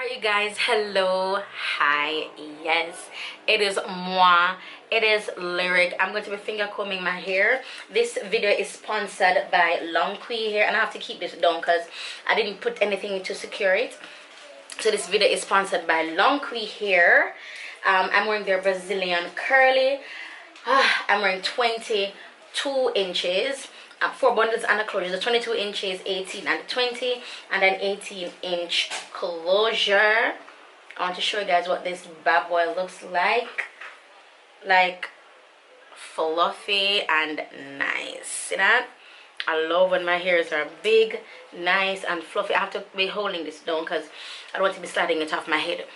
Alright you guys, hello, hi, yes, it is moi, it is Lyric. I'm going to be finger combing my hair. This video is sponsored by Longqi Hair, and I have to keep this down because I didn't put anything to secure it. So this video is sponsored by Longqi Hair. I'm wearing their Brazilian curly. I'm wearing 22 inches. 4 bundles and a closure. The 22 inches, 18 and 20, and then 18-inch closure. I want to show you guys what this bad boy looks like fluffy and nice. See that? I love when my hairs are big, nice and fluffy. I have to be holding this down because I don't want to be sliding it off my head.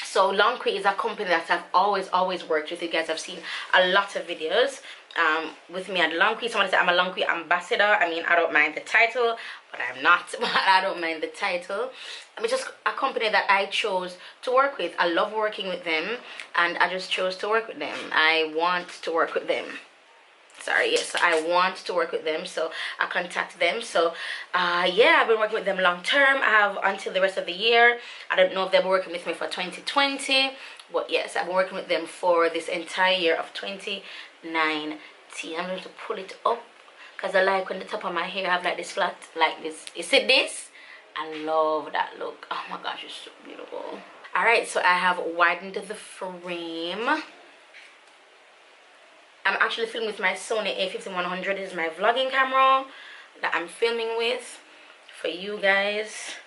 So Longqi is a company that I've always worked with. You guys have seen a lot of videos with me at Longqi. Someone said I'm a Longqi ambassador. I mean, I don't mind the title, but I'm not. But I don't mind the title. It's just a company that I chose to work with. I love working with them, and I just chose to work with them. I want to work with them. Sorry, yes, I want to work with them, so I contact them. So yeah, I've been working with them long term. I have until the rest of the year. I don't know if they'll be working with me for 2020, but yes, I've been working with them for this entire year of 2019. I'm going to pull it up because I like when the top of my hair have like this flat, like this. You see this? I love that look. Oh my gosh, it's so beautiful. All right, so I have widened the frame. I'm actually filming with my Sony a5100. This is my vlogging camera that I'm filming with for you guys.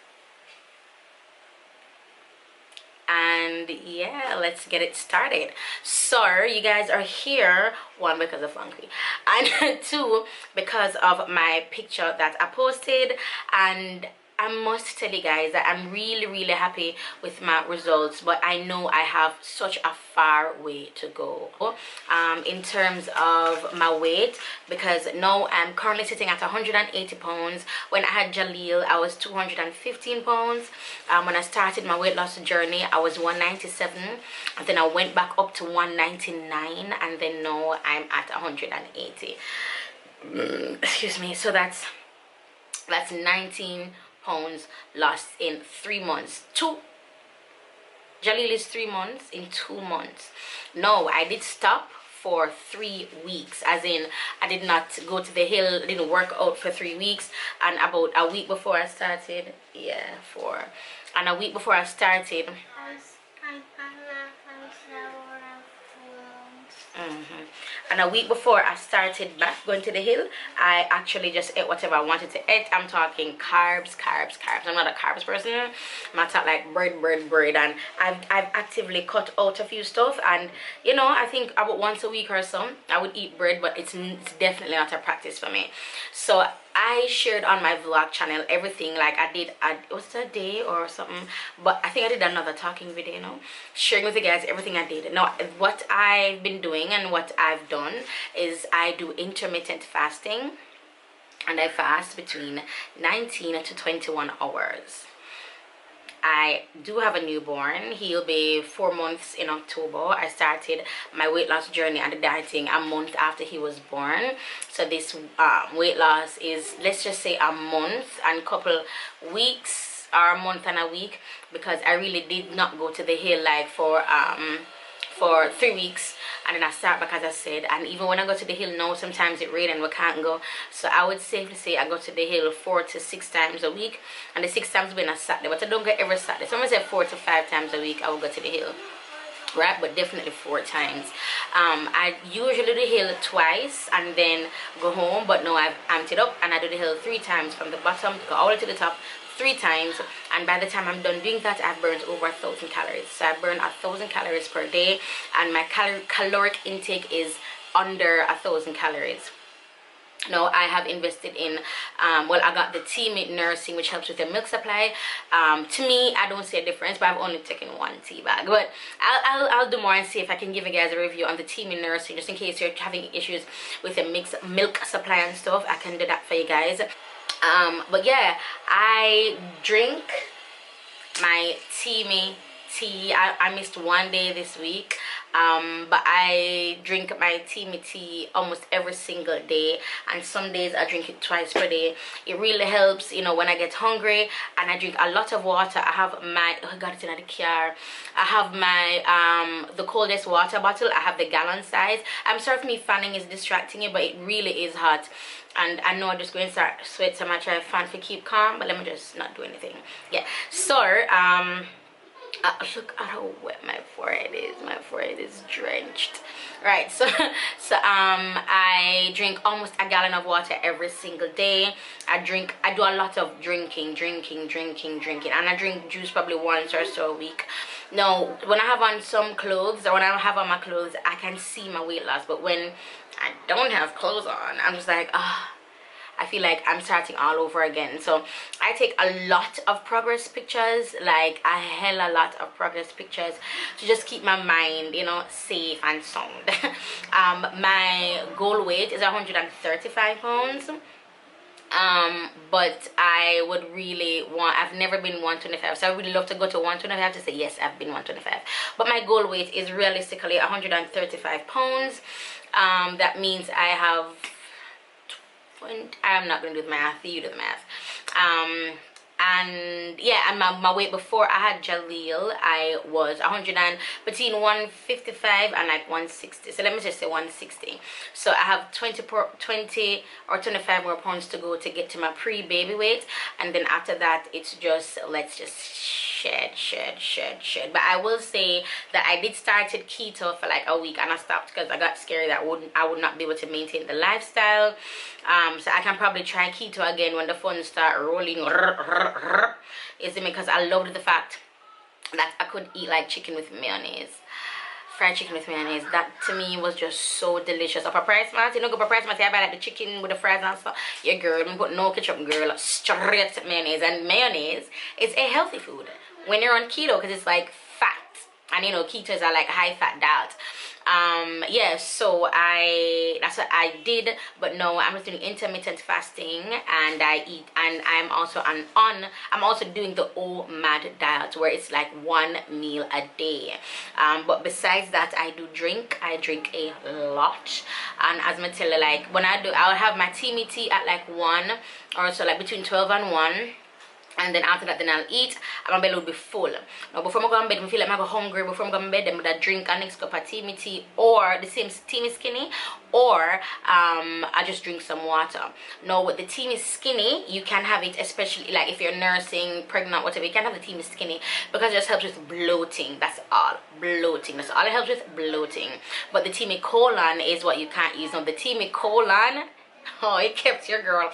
And yeah, let's get it started. So you guys are here, one, because of Longqi, and two, because of my picture that I posted. And I must tell you guys that I'm really happy with my results, but I know I have such a far way to go in terms of my weight, because now I'm currently sitting at 180 pounds. When I had Jaleel, I was 215 pounds. When I started my weight loss journey, I was 197, and then I went back up to 199, and then now I'm at 180. Excuse me. So that's 19 pounds lost in 3 months. Jaleel is 3 months in 2 months. No, I did stop for 3 weeks, as in I did not go to the hill, didn't work out for 3 weeks, and about a week before I started, a week before I started, and a week before I started back going to the hill, I actually just ate whatever I wanted to eat. I'm talking carbs. I'm not a carbs person. I'm talking like bread, and I've actively cut out a few stuff. And you know, I think about once a week or so I would eat bread, but it's definitely not a practice for me. So I shared on my vlog channel everything, like I did was it a day or something, but I think I did another talking video, you know, sharing with you guys everything I did. Now what I've been doing and what I've done is I do intermittent fasting, and I fast between 19 to 21 hours. I do have a newborn. He'll be 4 months in October. I started my weight loss journey and the dieting a month after he was born. So this weight loss is, let's just say, a month and couple weeks, or a month and a week, because I really did not go to the hill like for 3 weeks, and then I start back, as I said. And even when I go to the hill now, sometimes it rains and we can't go, so I would safely say I go to the hill 4 to 6 times a week, and the 6 times being a Saturday, but I don't go every Saturday. So I'm gonna say 4 to 5 times a week I will go to the hill, right? But definitely 4 times. I usually do the hill twice and then go home, but now I've amped it up and I do the hill 3 times, from the bottom go all the way to the top 3 times, and by the time I'm done doing that, I've burned over 1,000 calories. So I burn 1,000 calories per day, and my caloric intake is under 1,000 calories. Now I have invested in well, I got the tea mate nursing, which helps with the milk supply. To me, I don't see a difference, but I've only taken 1 tea bag, but I'll do more and see if I can give you guys a review on the tea mate nursing, just in case you're having issues with the milk supply and stuff. I can do that for you guys. But yeah, I drink my Teamy tea. I missed one day this week, but I drink my tea almost every single day, and some days I drink it twice per day. It really helps, you know, when I get hungry. And I drink a lot of water. I have my, oh, I got it in the car. I have my the coldest water bottle. I have the gallon size. I'm sorry if me fanning is distracting you, but it really is hot. And I know I'm just going to start sweat, so I'm gonna try to fan to keep calm, but let me just not do anything. Yeah, so look at how wet my forehead is. My forehead is drenched. Right, so I drink almost a gallon of water every single day. I do a lot of drinking, and I drink juice probably once or so a week. Now, when I have on some clothes, or when I have on my clothes, I can see my weight loss, but when I don't have clothes on, I'm just like, I feel like I'm starting all over again. So I take a lot of progress pictures, like a hell a lot of progress pictures, to just keep my mind, you know, safe and sound. My goal weight is 135 pounds. But I would really want, I've never been 125, so I would really love to go to 125 to say yes, I've been 125. But my goal weight is realistically 135 pounds. That means I have, I'm not going to do the math, you do the math. And yeah, and my weight before I had Jaleel, I was between 155 and like 160. So let me just say 160. So I have 20 or 25 more pounds to go to get to my pre-baby weight, and then after that it's just, let's just shed. But I will say that I did started keto for like a week, and I stopped because I got scared that I would not be able to maintain the lifestyle. So I can probably try keto again when the funds start rolling. Is it because I loved the fact that I could eat like chicken with mayonnaise, fried chicken with mayonnaise. That to me was just so delicious. Up a price mat, you know, go for price mat, I buy like the chicken with the fries and stuff. Yeah, girl, I'm put no ketchup, girl, straight mayonnaise. And mayonnaise is a healthy food when you're on keto, because it's like fat, and you know, ketos are like high fat diet. Yeah, so that's what I did. But no, I'm just doing intermittent fasting, and I eat, and I'm also I'm also doing the OMAD diet, where it's like one meal a day. But besides that, I drink a lot. And as I tell you, like when I'll have my tea at like 1, or so like between 12 and 1. And then after that, then I'll eat, and my belly will be full. Now before I go to bed, I feel like I'm hungry. Before I go to bed, I'm gonna drink a next cup of tea, or the same tea skinny, or I just drink some water. Now with the tea skinny, you can have it, especially like if you're nursing, pregnant, whatever. You can have the tea skinny because it just helps with bloating. That's all. Bloating. That's all it helps with, bloating. But the tea colon is what you can't use. Now the tea colon, oh, it kept your girl.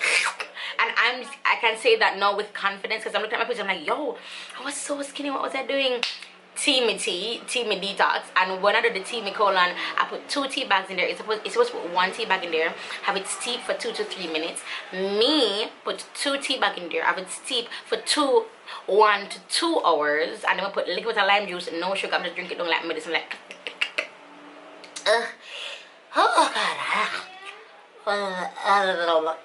And I can say that now with confidence, because I'm looking at my picture, I'm like, yo, I was so skinny, what was I doing? Tea detox. And when I do the tea colon, I put 2 tea bags in there. It's supposed to put 1 tea bag in there, have it steep for 2 to 3 minutes. Me put 2 tea bag in there, have it steep for 1 to 2 hours, and then I put liquid with a lime juice, no sugar. I'm just drinking it like medicine, like oh god.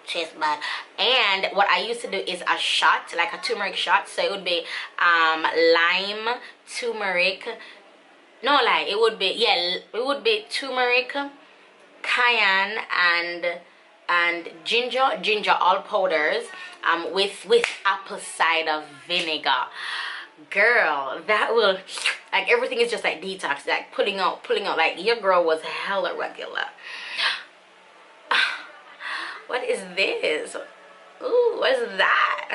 Chest bad. And what I used to do is a shot, like a turmeric shot. So it would be lime, turmeric, no lie, it would be turmeric, cayenne, and ginger, all powders, with apple cider vinegar. Girl, that will, like, everything is just like detox, like pulling out. Like your girl was hella regular. What is this? Ooh, what is that?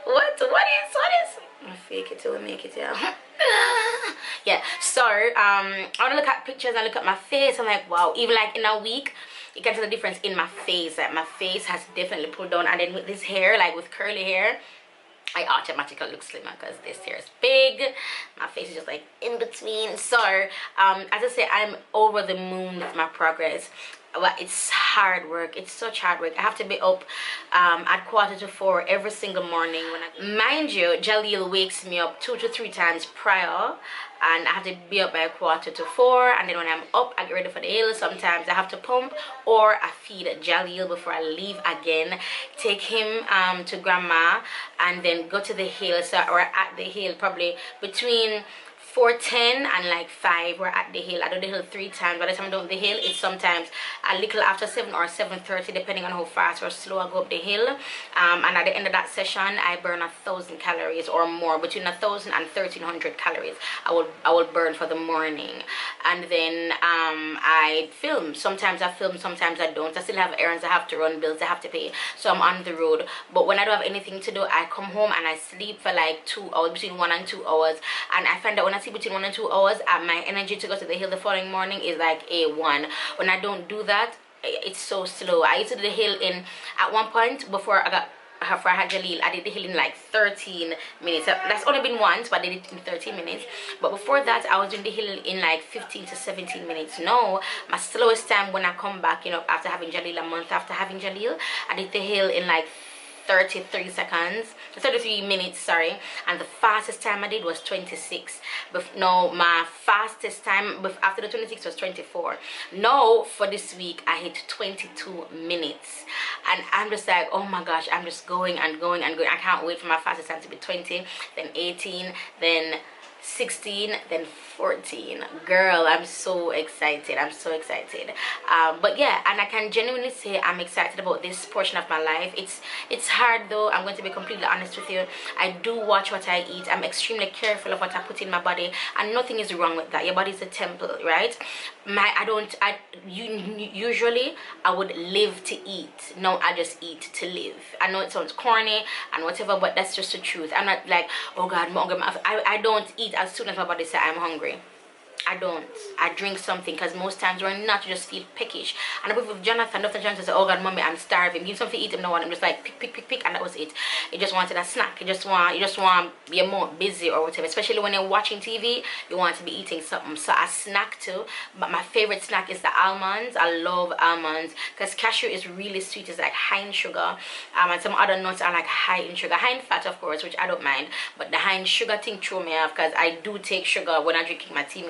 What is? I'm gonna fake it till we make it, yeah. Yeah, so I want to look at pictures and look at my face. I'm like, wow, even like in a week, you can tell the difference in my face. Like my face has definitely pulled down, and then with this hair, like with curly hair, I automatically look slimmer because this hair is big. My face is just like in between. So as I say, I'm over the moon with my progress. well, it's hard work. It's such hard work. I have to be up at 4:45 every single morning. Mind you, Jaleel wakes me up 2 to 3 times prior, and I have to be up by 4:45. And then when I'm up, I get ready for the hill. Sometimes I have to pump, or I feed Jaleel before I leave again, take him to grandma, and then go to the hill. So we're at the hill probably between 4:10 and like 5. We're at the hill. I do the hill 3 times. By the time I'm done the hill, it's sometimes a little after 7 or 7:30, depending on how fast or slow I go up the hill. And at the end of that session, I burn 1,000 calories or more, between 1,000 and 1,300 calories. I will burn for the morning. And then I film. Sometimes I film, sometimes I don't. I still have errands I have to run, bills I have to pay, so I'm on the road. But when I don't have anything to do, I come home and I sleep for like 2 hours, between 1 and 2 hours. And I find that when I between 1 and 2 hours, my energy to go to the hill the following morning is like A1. When I don't do that, it's so slow. I used to do the hill in, at one point before I had Jaleel, I did the hill in like 13 minutes. That's only been once, but I did it in 13 minutes. But before that, I was doing the hill in like 15 to 17 minutes. No, my slowest time when I come back, you know, after having Jaleel, a month after having Jaleel, I did the hill in like 33 seconds, 33 minutes, sorry. And the fastest time I did was 26. But no, my fastest time after the 26 was 24. No, for this week I hit 22 minutes, and I'm just like, oh my gosh, I'm just going and going and going. I can't wait for my fastest time to be 20, then 18, then 16, then 14. Girl, I'm so excited. I'm so excited. But yeah, and I can genuinely say I'm excited about this portion of my life. It's hard though. I'm going to be completely honest with you. I do watch what I eat. I'm extremely careful of what I put in my body, and nothing is wrong with that. Your body is a temple, right? Usually I would live to eat. No, I just eat to live. I know it sounds corny and whatever, but that's just the truth. I'm not like, oh God, I'm hungry. I don't eat as soon as my body says I'm hungry. I don't. I drink something, because most times we're not to just feel peckish. And I with Jonathan, Dr. Jonathan said, oh God, mommy, I'm starving. Give something to eat him now, and I'm just like pick, and that was it. You just wanted a snack. You just want be more busy or whatever. Especially when you're watching TV, you want to be eating something. So I snack too. But my favorite snack is the almonds. I love almonds because cashew is really sweet. It's like high in sugar. And some other nuts are like high in sugar, high in fat of course, which I don't mind. But the high in sugar thing threw me off, because I do take sugar when I'm drinking my tea.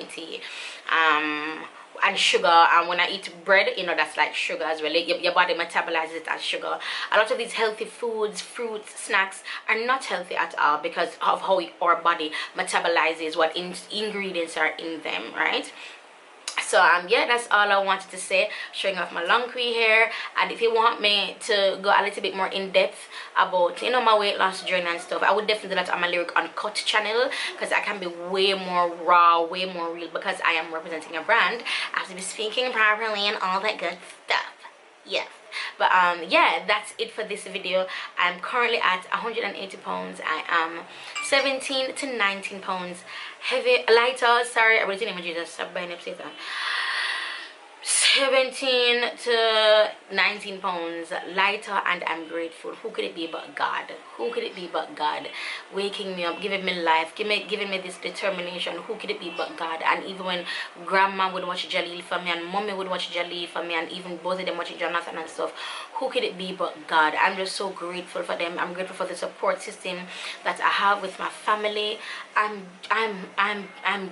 And sugar, and when I eat bread, you know, that's like sugar as well. Your body metabolizes it as sugar. A lot of these healthy foods, fruits, snacks are not healthy at all, because of how our body metabolizes what ingredients are in them, right? So yeah, that's all I wanted to say, showing off my Longqi hair. And if you want me to go a little bit more in depth about, you know, my weight loss journey and stuff, I would definitely do that on my Lyric Uncut channel, because I can be way more raw, way more real, because I am representing a brand. I have to be speaking properly and all that good stuff. Yes. But yeah, that's it for this video. I'm currently at 180 pounds. I am 17 to 19 pounds lighter. Sorry, I was in Jesus. 17 to 19 pounds lighter, and I'm grateful. Who could it be but God? Who could it be but God? Waking me up, giving me life, giving me this determination. Who could it be but God? And even when grandma would watch Jaleel for me, and mommy would watch Jaleel for me, and even both of them watching Jonathan and stuff, who could it be but God? I'm just so grateful for them. I'm grateful for the support system that I have with my family. I'm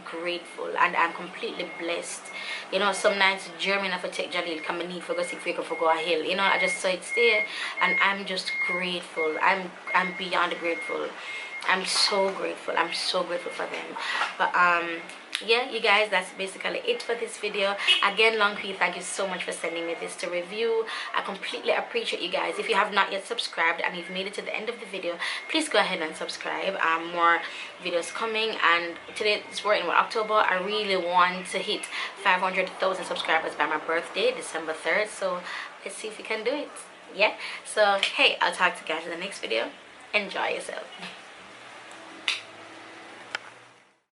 grateful, and I'm completely blessed. You know, some nights German have to take Jaleel, come and need for go sick for go a hill. You know, I just saw it there, and I'm just grateful. I'm beyond grateful. I'm so grateful. I'm so grateful for them. But yeah, you guys, that's basically it for this video. Again, Longqi, thank you so much for sending me this to review. I completely appreciate you guys. If you have not yet subscribed and you've made it to the end of the video, please go ahead and subscribe. More videos coming, and today we're in October. I really want to hit 500,000 subscribers by my birthday, December 3rd. So let's see if we can do it. Yeah, so hey, I'll talk to you guys in the next video. Enjoy yourself.